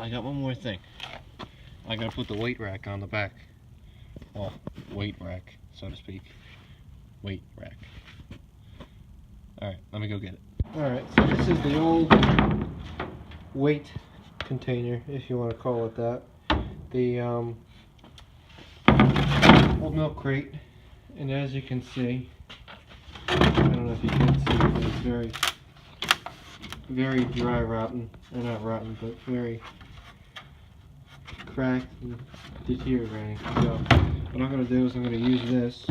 I got one more thing. I gotta put the weight rack on the back. Well, weight rack, so to speak. Weight rack. Alright, let me go get it. Alright, so this is the old weight container, if you want to call it that. The old milk crate. And as you can see, I don't know if you can see, but it's very dry rotten. Or not rotten, but very cracked and deteriorating. So what I'm going to do is I'm going to use this,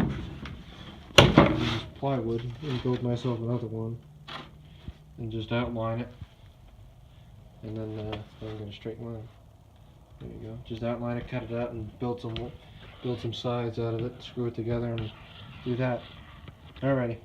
use plywood, and build myself another one, and just outline it. And then I'm going to straighten mine. There you go. Just outline it, cut it out, and build some sides out of it, screw it together, and do that. Alrighty.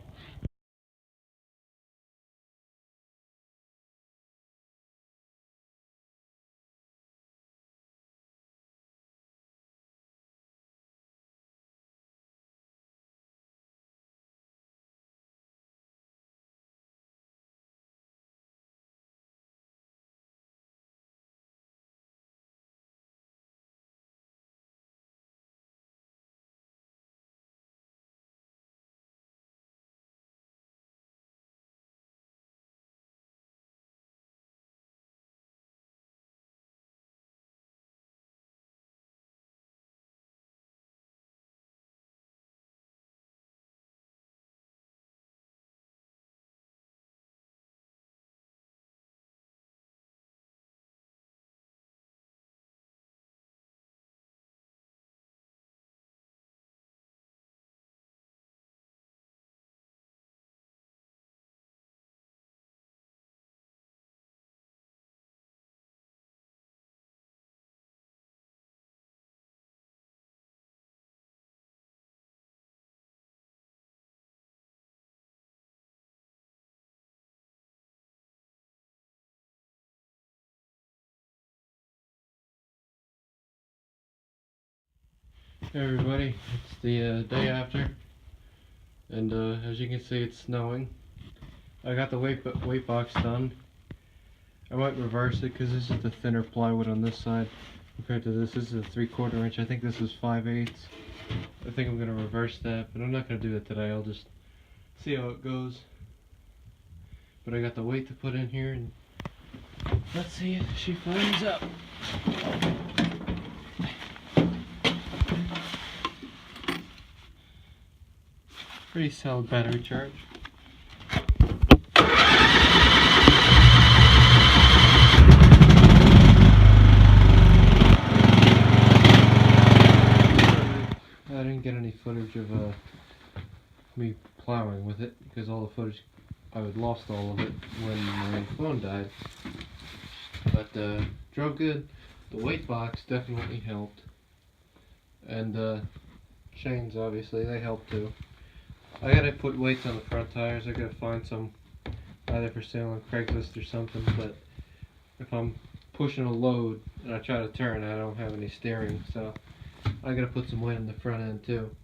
Hey everybody, it's the day after, and as you can see, it's snowing. I got the weight box done. I might reverse it because this is the thinner plywood on this side compared to this. This is a 3/4 inch. I think this is 5/8. I think I'm gonna reverse that, but I'm not gonna do it today. I'll just see how it goes. But I got the weight to put in here, and let's see if she flames up. Pretty solid battery charge. I didn't get any footage of me plowing with it because all the footage, I had lost all of it when my phone died. But drove good. The weight box definitely helped, and chains obviously they helped too. I gotta put weights on the front tires. I gotta find some either for sale on Craigslist or something, but if I'm pushing a load and I try to turn, I don't have any steering, so I gotta put some weight on the front end too.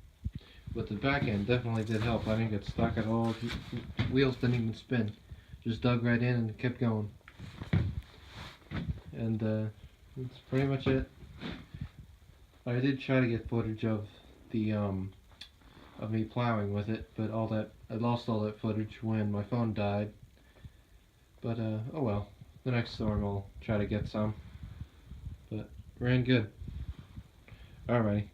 But the back end definitely did help. I didn't get stuck at all. Wheels didn't even spin. Just dug right in and kept going. And that's pretty much it. I did try to get footage of the of me plowing with it, but I lost all that footage when my phone died. But oh well, the next storm I'll try to get some. But ran good. Alrighty.